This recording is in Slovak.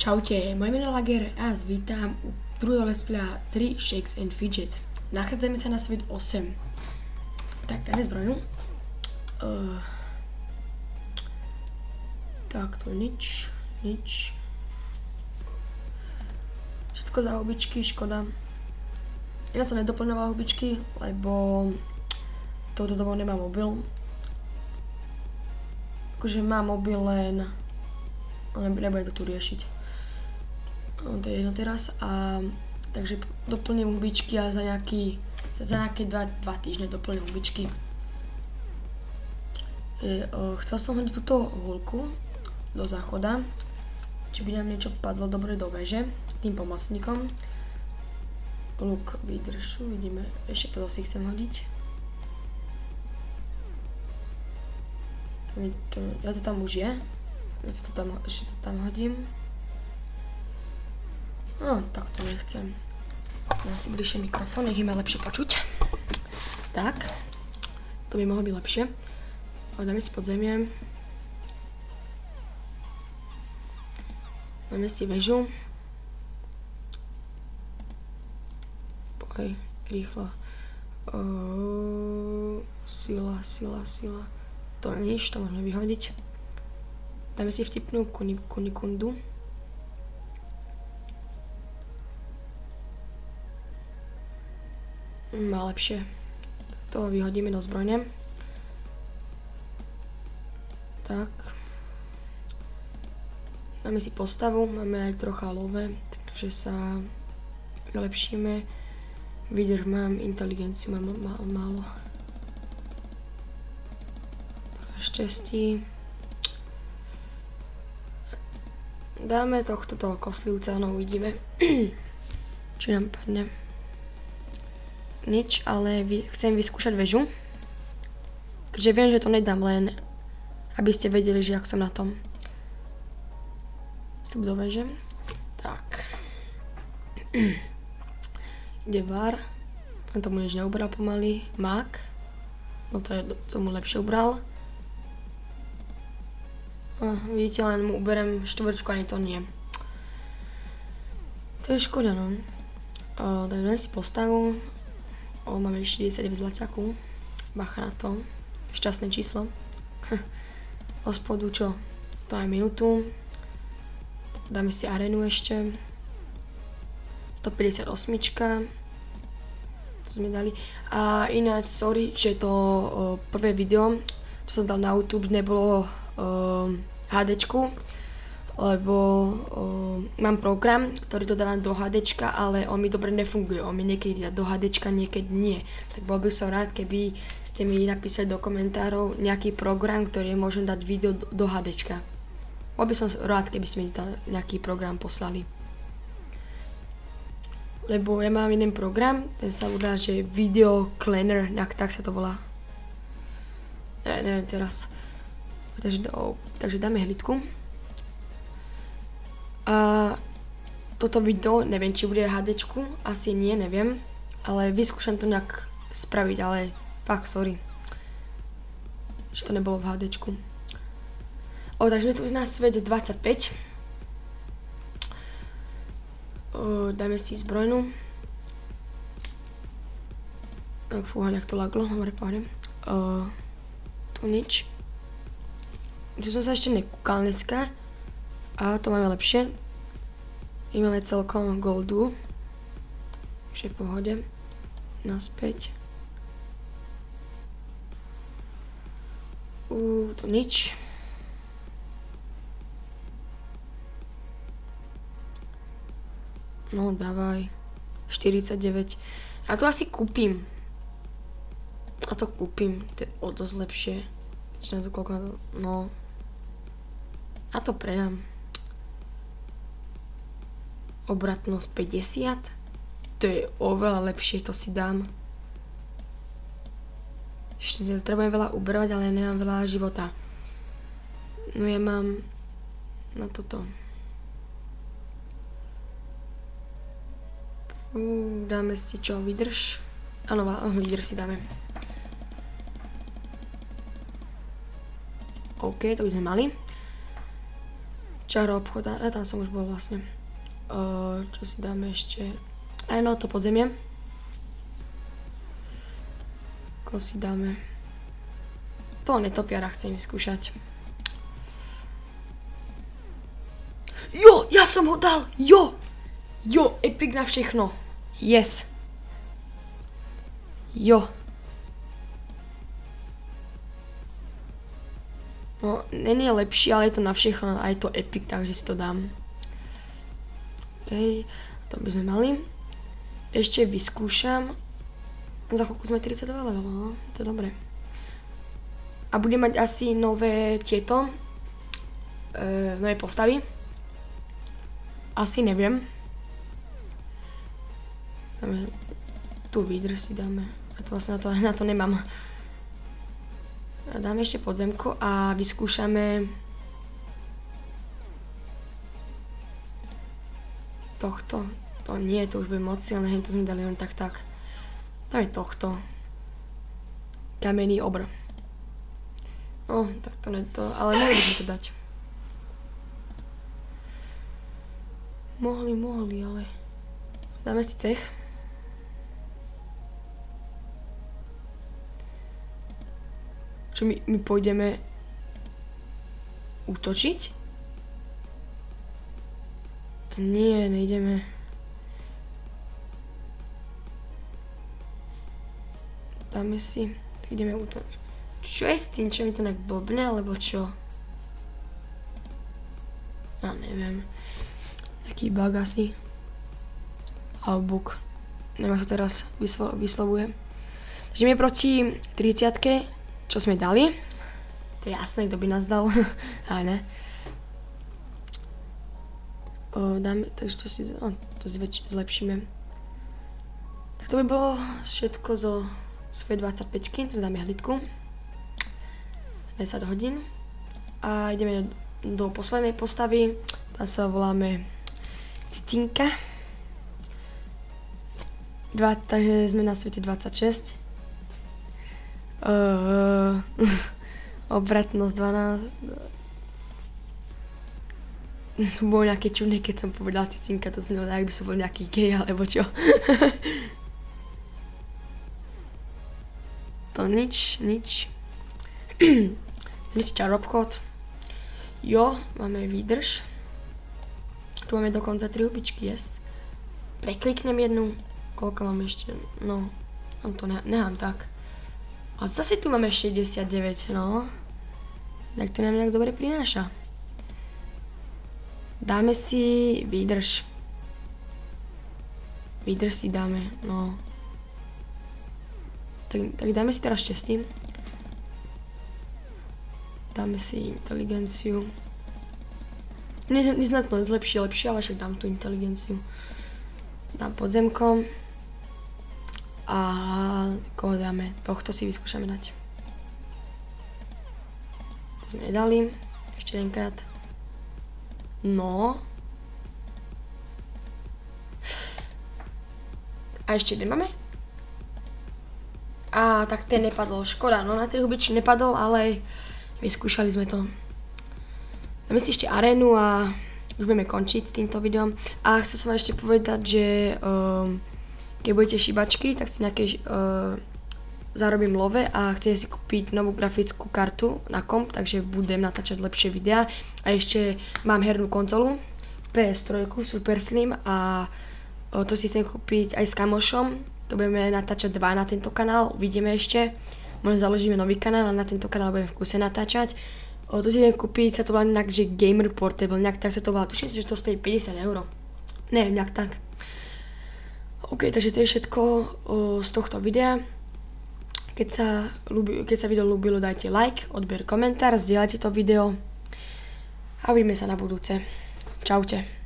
Čaute, moje meno je Lager a vás vítam u druhého let's playa 3 Shakes and Fidget. Nachádzame sa na svet 8. Tak, dáme zbrojnu. Tak, to nič. Všetko za hubičky, škoda. Ja som nedoplňoval hubičky, lebo touto dobou nemám mobil. Akože mám mobil len nebudem to tu riešiť. To je jedno teraz a takže doplním hubičky a za nejaké 2 týždne doplním hubičky. Chcel som hodiť túto hulku do záchoda, či by nám niečo padlo dobre do veže tým pomocníkom. Luk, vydrž, uvidíme, ešte to si chcem hodiť. Ja to tam už je. Ešte to tam hodím. No, tak to nechcem. Dám si bližšie mikrofón, nech ima lepšie počuť. Tak. To by mohlo byť lepšie. Dáme si podzemie. Dáme si väžu. Oj, rýchlo. Sila. To nič, to môžeme vyhodiť. Dáme si vtipnú kunikundu. Má lepšie. To vyhodíme do zbrojne. Tak. Dáme si postavu, máme aj trocha love, takže sa vylepšíme. Výdrž mám, inteligenciu mám málo. Šťastí. Dáme tohto koslivca, no uvidíme, či nám padne. Nič, ale chcem vyskúšať väžu. Takže viem, že to nedám len, aby ste vedeli, že jak som na tom. Vstup do väže. Tak. Ide var. On tomu nič neubral pomaly. Mák. No to tomu lepšie ubral. Vidíte, len mu uberem štvrťku, ani to nie. To je škoda, no. Tak dám si postavu. Máme 49 zlaťakú. Bacha na to. Šťastné číslo. Od spodu čo? To aj minútu. Dáme si arénu ešte. 158. To sme dali. A ináč, sorry, že to prvé video, čo som dal na YouTube, nebolo HDčku, lebo mám program, ktorý to dávam do HDčka, ale on mi dobre nefunguje. On mi niekedy dá do HDčka, niekedy nie. Tak bol by som rád, keby ste mi napísali do komentárov nejaký program, ktorý môžem dať video do HDčka. Bol by som rád, keby ste mi nejaký program poslali. Lebo ja mám jeden program, ten sa volá, že Video Cleaner, nejak tak sa to volá. Neviem teraz. Takže dáme hlitku. A toto video, neviem, či bude HDčku, asi nie, neviem. Ale vyskúšam to nejak spraviť, ale fakt, sorry. Že to nebolo v HDčku. Takže sme tu na svet 25. Dáme si zbrojnu. Fúha, nejak to laglo, dobre, pohľadem. Tu nič. Tu som sa ešte nekúkal dneska. A to máme lepšie. I máme celkom goldu. Takže v pohode. Naspäť. Tu nič. No, dávaj. 49. A to asi kúpim. A to kúpim. To je o dosť lepšie. Či na to koľko... No. A to predám. Obratnosť 50. To je oveľa lepšie, to si dám. Ešte treba veľa uberovať, ale ja nemám veľa života. No ja mám na toto. Dáme si čo? Vydrž? Áno, vydrž si dáme. OK, to by sme mali. Čaro obchod, a tam som už bol vlastne. Čo si dáme ešte? No, to podzemie. Ako si dáme? To netopiara chcem vyskúšať. Jo, ja som ho dal! Jo, epic na všechno. Yes. Jo. No, není lepší, ale je to na všechno a je to epic, takže si to dám. OK, to by sme mali. Ešte vyskúšam. Za chvíľku sme 32 level, no, to je dobré. A budem mať asi nové tieto, nové postavy. Asi neviem. Dáme, tu výdrž si dáme. A to vlastne na to nemám. A dáme ešte podzemko a vyskúšame tohto. To nie, to už bude moc silné, to sme dali len tak. Dáme tohto. Kamenný obr. No, tak to ne to, ale mohli by to dať. Mohli, ale... Dáme si cech. Čo my pôjdeme útočiť? Nie, nejdeme. Dáme si, tak ideme útočiť. Čo je s tým? Čo mi to nejak blbne, alebo čo? Ja neviem. Taký bug asi. Alebo bug. Neviem, sa teraz vyslovuje. Takže my proti 30-ke, čo sme dali. To je jasné, kto by nás dal. Ale ne. Dáme, takže to si zlepšíme. Tak to by bolo všetko zo svojej 25-ky, to dáme hlitku. 10 hodín. A ideme do poslednej postavy. Tam sa voláme Cicinka. Takže sme na svete 26. Obratnosť 12. To bolo nejaké čudné, keď som povedala Cicinka, to znelo, ak by som bol nejaký gej, alebo čo. To nič. Dáme si čaro obchod. Jo, máme výdrž. Tu máme dokonca 3 hubičky, yes. Prekliknem jednu. Koľko mám ešte? No, to nechám tak. A zase tu máme 69, no. Tak to nám nejak dobre prináša. Dáme si výdrž. Výdrž si dáme, no. Tak dáme si teraz šťastie. Dáme si inteligenciu. Neznať to lepšie, ale však dám tú inteligenciu. Dám podzemkom. A koho dáme? Tohto si vyskúšame dať. To sme nedali. Ešte jedenkrát. No. A ešte jeden máme? A tak ten nepadol. Škoda, no na 3 hubičky nepadol, ale vyskúšali sme to. Dáme si ešte arénu a už budeme končiť s týmto videom. A chcem som vám ešte povedať, že keď budete šíbačky, tak si nejaké zarobím love a chcem si kúpiť novú grafickú kartu na komp, takže budem natáčať lepšie videá. A ešte mám hernú konzolu, PS3, Super Slim a to si chcem kúpiť aj s kamošom. To budeme natáčať 2 na tento kanál, uvidíme ešte. Možno založíme nový kanál a na tento kanál budem v kuse natáčať. To si idem kúpiť, sa to volá nejak, že Gamer Portable, nejak tak sa to volá. Tuším si, že to stojí 50 €. Neviem, nejak tak. OK, takže to je všetko z tohto videa. Keď sa video ľúbilo, dajte like, odber, komentár, zdieľajte to video. A uvidíme sa na budúce. Čaute.